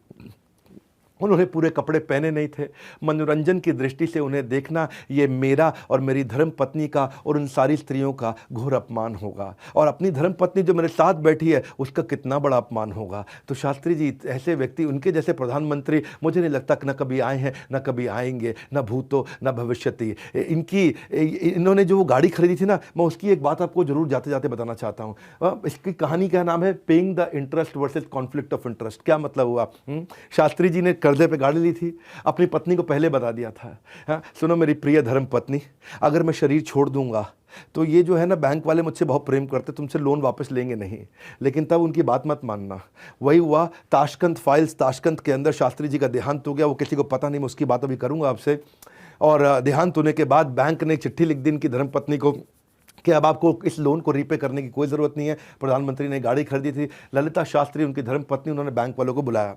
[SPEAKER 1] उन्होंने पूरे कपड़े पहने नहीं थे। मनोरंजन की दृष्टि से उन्हें देखना ये मेरा और मेरी धर्म पत्नी का और उन सारी स्त्रियों का घोर अपमान होगा, और अपनी धर्म पत्नी जो मेरे साथ बैठी है उसका कितना बड़ा अपमान होगा। तो शास्त्री जी ऐसे व्यक्ति, उनके जैसे प्रधानमंत्री मुझे नहीं लगता कि न कभी आए हैं न कभी आएंगे, न भूतो न भविष्यति। इन्होंने जो वो गाड़ी खरीदी थी ना, मैं उसकी एक बात आपको जरूर जाते जाते बताना चाहता हूँ। इसकी कहानी का नाम है paying the interest versus conflict of interest. क्या मतलब हुआ? शास्त्री जी ने कर्जे पे गाड़ी ली थी, अपनी पत्नी को पहले बता दिया था, हाँ सुनो मेरी प्रिय धर्म पत्नी, अगर मैं शरीर छोड़ दूंगा तो ये जो है ना बैंक वाले मुझसे बहुत प्रेम करते, तुमसे लोन वापस लेंगे नहीं। लेकिन तब उनकी बात मत मानना। वही हुआ, ताशकंद फाइल्स, ताशकंद के अंदर शास्त्री जी का देहांत हो गया। वो किसी को पता नहीं, मैं उसकी बात अभी करूंगा आपसे। और देहांत होने के बाद बैंक ने चिट्ठी लिख दी इनकी धर्म पत्नी को कि अब आपको इस लोन को रीपे करने की कोई ज़रूरत नहीं है। प्रधानमंत्री ने गाड़ी खरीदी थी, ललिता शास्त्री उनकी धर्म पत्नी, उन्होंने बैंक वालों को बुलाया,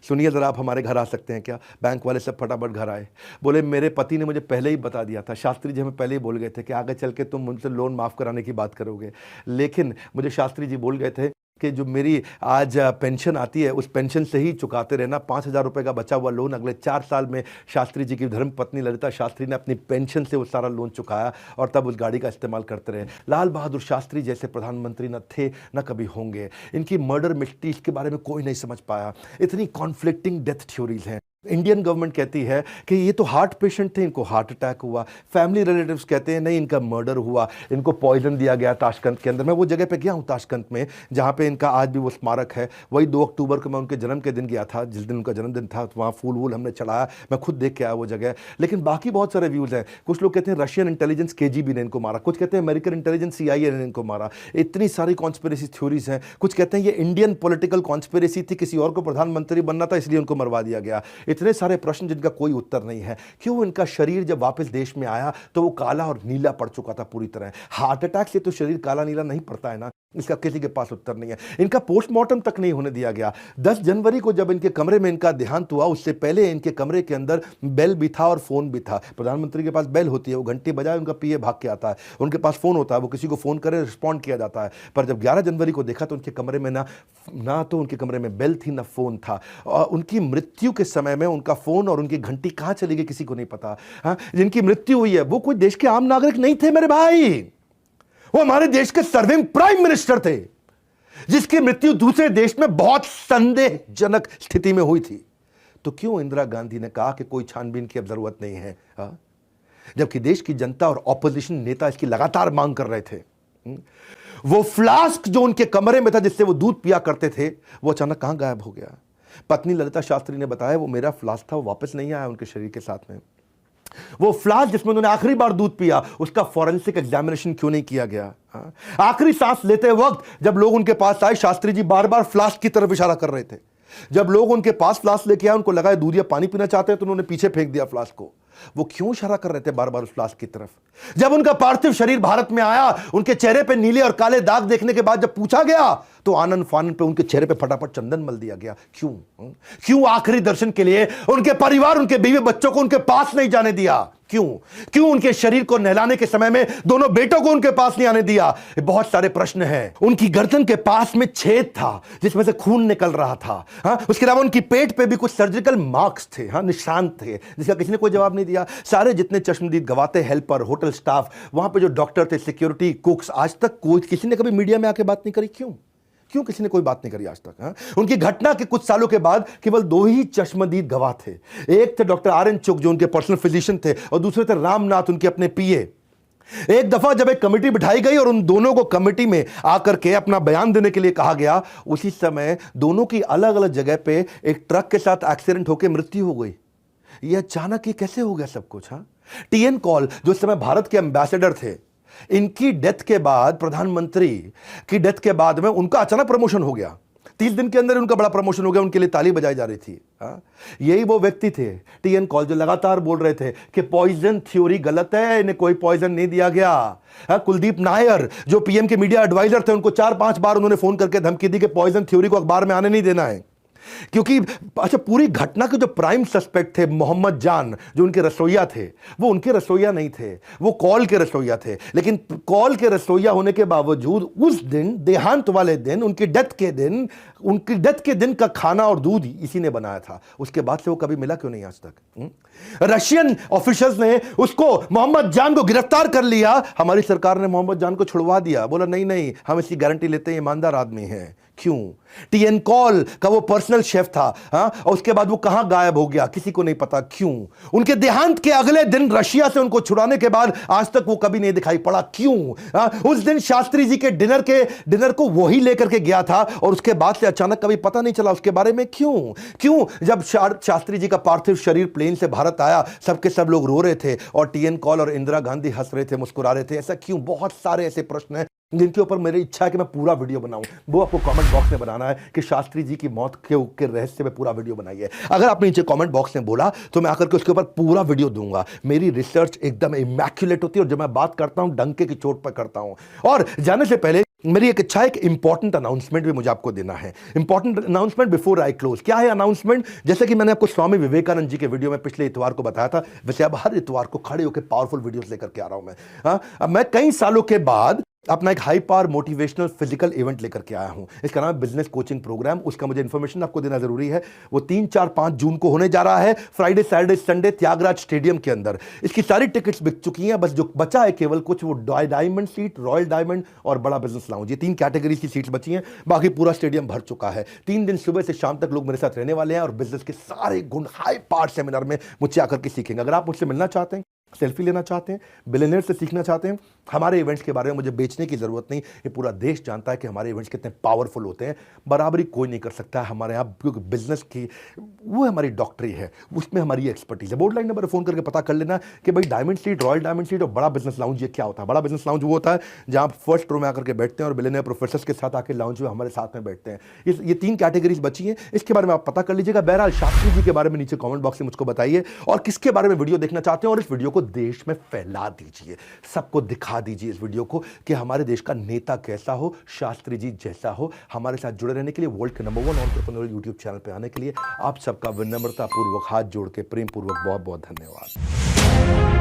[SPEAKER 1] सुनिए ज़रा आप हमारे घर आ सकते हैं क्या? बैंक वाले सब फटाफट घर आए। बोले मेरे पति ने मुझे पहले ही बता दिया था, शास्त्री जी हमें पहले ही बोल गए थे कि आगे चल के तुम मुझसे लोन माफ़ कराने की बात करोगे। लेकिन मुझे शास्त्री जी बोल गए थे कि जो मेरी आज पेंशन आती है उस पेंशन से ही चुकाते रहना। 5,000 रुपये का बचा हुआ लोन अगले 4 साल में शास्त्री जी की धर्म पत्नी ललिता शास्त्री ने अपनी पेंशन से वो सारा लोन चुकाया और तब उस गाड़ी का इस्तेमाल करते रहे। लाल बहादुर शास्त्री जैसे प्रधानमंत्री न थे न कभी होंगे। इनकी मर्डर मिस्ट्री, इसके बारे में कोई नहीं समझ पाया। इतनी कॉन्फ्लिक्टिंग डेथ थ्योरीज हैं। इंडियन गवर्नमेंट कहती है कि ये तो हार्ट पेशेंट थे, इनको हार्ट अटैक हुआ। फैमिली रिलेटिव्स कहते हैं नहीं इनका मर्डर हुआ, इनको पॉइजन दिया गया ताशकंद के अंदर। मैं वो जगह पे गया हूँ ताशकंद में जहाँ पे इनका आज भी वो स्मारक है। वही 2 अक्टूबर को मैं उनके जन्म के दिन गया था, जिस दिन उनका जन्मदिन था, तो वहाँ फूल वूल हमने चढ़ाया, मैं खुद देख के आया वो जगह। लेकिन बाकी बहुत सारे व्यूज़ हैं। कुछ लोग कहते हैं रशियन इंटेलिजेंस KGB ने इनको मारा, कुछ कहते हैं अमेरिकन इंटेलिजेंस CIA ने इनको मारा। इतनी सारी कॉन्स्पिरेसी थ्योरीज हैं। कुछ कहते हैं ये इंडियन पॉलिटिकल कॉन्स्पिरेसी थी, किसी और को प्रधानमंत्री बनना था इसलिए उनको मरवा दिया गया। इतने सारे प्रश्न जिनका कोई उत्तर नहीं है। क्यों इनका शरीर जब वापस देश में आया तो वो काला और नीला पड़ चुका था पूरी तरह। हार्ट अटैक से तो शरीर काला नीला नहीं पड़ता है ना, इसका किसी के पास उत्तर नहीं है। इनका पोस्टमार्टम तक नहीं होने दिया गया। 10 जनवरी को जब इनके कमरे में इनका देहांत हुआ, उससे पहले इनके कमरे के अंदर बेल भी था और फोन भी था। प्रधानमंत्री के पास बेल होती है, वो घंटी बजाए उनका PA भाग के आता है। उनके पास फोन होता है, वो किसी को फोन करे रिस्पॉन्ड किया जाता है। पर जब 11 जनवरी को देखा तो उनके कमरे में ना तो उनके कमरे में बेल थी ना फोन था। और उनकी मृत्यु के समय में उनका फोन और उनकी घंटी कहां चली गई किसी को नहीं पता। हाँ, जिनकी मृत्यु हुई है वो कोई देश के आम नागरिक नहीं थे मेरे भाई, वो हमारे देश के सर्विंग प्राइम मिनिस्टर थे, जिसकी मृत्यु दूसरे देश में बहुत संदेहजनक स्थिति में हुई थी। तो क्यों इंदिरा गांधी ने कहा कि कोई छानबीन की अब जरूरत नहीं है, जबकि देश की जनता और ऑपोजिशन नेता इसकी लगातार मांग कर रहे थे। वो फ्लास्क जो उनके कमरे में था जिससे वो दूध पिया करते थे, वो अचानक कहां गायब हो गया? पत्नी ललिता शास्त्री ने बताया वो मेरा फ्लास्क था, वो वापस नहीं आया उनके शरीर के साथ में। वो फ्लास्क जिसमें उन्होंने आखिरी बार दूध पिया, उसका फॉरेंसिक एग्जामिनेशन क्यों नहीं किया गया? आखिरी सांस लेते वक्त जब लोग उनके पास आए, शास्त्री जी बार बार फ्लास्क की तरफ इशारा कर रहे थे। जब लोग उनके पास फ्लास्क लेके आए, उनको लगा दूध या पानी पीना चाहते हैं, तो उन्होंने पीछे फेंक दिया फ्लास्क को। वो क्यों इशारा कर रहे थे बार बार उस फ्लास्क की तरफ? जब उनका पार्थिव शरीर भारत में आया, उनके चेहरे पे नीले और काले दाग देखने के बाद जब पूछा गया तो आनंद फानन पे उनके चेहरे पे फटाफट चंदन मल दिया गया। क्यों आखिरी दर्शन के लिए उनके परिवार, उनके बीवी बच्चों को उनके पास नहीं जाने दिया? क्यों उनके शरीर को नहलाने के समय में दोनों बेटों को उनके पास नहीं आने दिया? बहुत सारे प्रश्न हैं। उनकी गर्दन के पास में छेद था जिसमें से खून निकल रहा था। उसके अलावा उनकी पेट पे भी कुछ सर्जिकल मार्क्स थे, निशान थे, जिसका किसी ने कोई जवाब नहीं दिया। सारे जितने चश्मदीद गवाते, हेल्पर, होटल स्टाफ, वहां पे जो डॉक्टर थे, सिक्योरिटी, कुक्स, आज तक कोई किसी ने कभी मीडिया में आके बात नहीं करी। क्यों किसी ने कोई बात नहीं करी आज तक? उनकी घटना के कुछ सालों के बाद केवल 2 ही चश्मदीद गवाह थे। एक थे डॉक्टर RN चुग जो उनके पर्सनल फिजिशियन थे, और दूसरे थे रामनाथ, उनके अपने PA। एक दफा जब एक कमेटी बिठाई गई और उन दोनों को कमेटी में आकर के अपना बयान देने के लिए कहा गया, उसी समय दोनों की अलग अलग जगह पे एक ट्रक के साथ एक्सीडेंट होकर मृत्यु हो गई। ये अचानक ही कैसे हो गया सब कुछ? TN कॉल जो इस समय भारत के एम्बेसडर थे, इनकी डेथ के बाद, प्रधानमंत्री की डेथ के बाद में उनका अचानक प्रमोशन हो गया। 30 दिन के अंदर उनका बड़ा प्रमोशन हो गया, उनके लिए ताली बजाई जा रही थी। यही वो व्यक्ति थे TN कॉल जो लगातार बोल रहे थे कि पॉइजन थ्योरी गलत है, इन्हें कोई पॉइजन नहीं दिया गया। कुलदीप नायर जो PM के मीडिया एडवाइजर थे, उनको 4-5 बार उन्होंने फोन करके धमकी दी कि पॉइजन थ्योरी को अखबार में आने नहीं देना है। क्योंकि अच्छा, पूरी घटना के जो प्राइम सस्पेक्ट थे मोहम्मद जान, जो उनके रसोइया थे, वो उनके रसोइया नहीं थे, वो कॉल के रसोइया थे। लेकिन कॉल के रसोइया होने के बावजूद उस दिन, देहांत वाले दिन, उनकी डेथ के दिन का खाना और दूध इसी ने बनाया था। उसके बाद से वो कभी मिला क्यों नहीं आज तक? रशियन ऑफिसर्स ने उसको, मोहम्मद जान को गिरफ्तार कर लिया, हमारी सरकार ने मोहम्मद जान को छुड़वा दिया, बोला नहीं नहीं हम इसकी गारंटी लेते हैं, ईमानदार आदमी है। क्यों? टीएन कॉल का वो पर्सनल शेफ था, और उसके बाद वो कहां गायब हो गया किसी को नहीं पता। क्यों? उनके देहांत के अगले दिन रशिया से उनको छुड़ाने के बाद आज तक वो कभी नहीं दिखाई पड़ा। क्यों? उस दिन शास्त्री जी के डिनर को वही लेकर के गया था और उसके बाद से अचानक कभी पता नहीं चला उसके बारे में। क्यों? जब शास्त्री जी का पार्थिव शरीर प्लेन से भारत आया, सबके सब लोग रो रहे थे और टीएन कॉल और इंदिरा गांधी हंस रहे थे, मुस्कुरा रहे थे। ऐसा क्यों? बहुत सारे ऐसे प्रश्न हैं जिनके ऊपर मेरी इच्छा है कि मैं पूरा वीडियो बनाऊं। वो आपको कमेंट बॉक्स में बनाना है कि शास्त्री जी की मौत के रहस्य में पूरा वीडियो बनाइए। अगर आपने नीचे कमेंट बॉक्स में बोला तो मैं आकर के उसके ऊपर पूरा वीडियो दूंगा। मेरी रिसर्च एकदम इमैक्युलेट होती है और जब मैं बात करता हूं डंके की चोट पर करता हूं। और जाने से पहले मेरी एक इच्छा है, एक इंपॉर्टेंट अनाउंसमेंट भी मुझे आपको देना है। Important announcement before I close. क्या है अनाउंसमेंट? जैसे कि मैंने आपको स्वामी विवेकानंद जी के वीडियो में पिछले इतवार को बताया था, वैसे अब हर इतवार को खड़े होकर पावरफुल वीडियोस लेकर के आ रहा हूं मैं। अब मैं कई सालों के बाद अपना एक high power motivational physical event लेकर के आया हूं। इसका नाम है बिजनेस कोचिंग प्रोग्राम। उसका मुझे इंफॉर्मेशन आपको देना जरूरी है। वो 3, 4, 5 जून को होने जा रहा है, Friday, Saturday, Sunday, Thyagaraj stadium के अंदर। इसकी सारी टिकट्स बिक चुकी हैं, बस जो बचा है केवल कुछ वो डायमंड सीट, रॉयल डायमंड और बड़ा बिजनेस लाउंज, ये 3 कैटेगरी की सीट्स बची हैं। बाकी पूरा स्टेडियम भर चुका है। 3 दिन सुबह से शाम तक लोग मेरे साथ रहने वाले हैं और बिजनेस के सारे गुण हाई पावर सेमिनार में मुझसे आकर के सीखेंगे। अगर आप मुझसे मिलना चाहते हैं, सेल्फी लेना चाहते हैं, बिलियनियर से सीखना चाहते हैं, हमारे इवेंट्स के बारे में मुझे बेचने की जरूरत नहीं। ये पूरा देश जानता है कि हमारे इवेंट्स कितने पावरफुल होते हैं। बराबरी कोई नहीं कर सकता है हमारे यहाँ, क्योंकि बिजनेस की वो हमारी डॉक्टरी है, उसमें हमारी एक्सपर्टीज है। बोर्ड लाइन नंबर फोन करके पता कर लेना कि भाई diamond seat, royal diamond seat और बड़ा बिजनेस लाउंज ये क्या होता है। बड़ा बिजनेस लाउंज वो होता है जहाँ आप फर्स्ट रो में आकर के बैठते हैं और बिलियनियर प्रोफेसर्स के साथ आकर लाउंज में हमारे साथ में बैठते हैं। ये 3 कैटेगरीज बची हैं, इसके बारे में आप पता कर लीजिएगा। बहरहाल शास्त्री जी के बारे में नीचे कॉमेंट बॉक्स में मुझको बताइए और किसके बारे में वीडियो देखना चाहते हैं, और इस वीडियो को देश में फैला दीजिए, सबको दिखा दीजिए इस वीडियो को कि हमारे देश का नेता कैसा हो, शास्त्री जी जैसा हो। हमारे साथ जुड़े रहने के लिए, वर्ल्ड के नंबर 1 एंटरप्रेन्योर यूट्यूब चैनल पे आने के लिए आप सबका विनम्रता पूर्वक हाथ जोड़ के प्रेम पूर्वक बहुत बहुत धन्यवाद।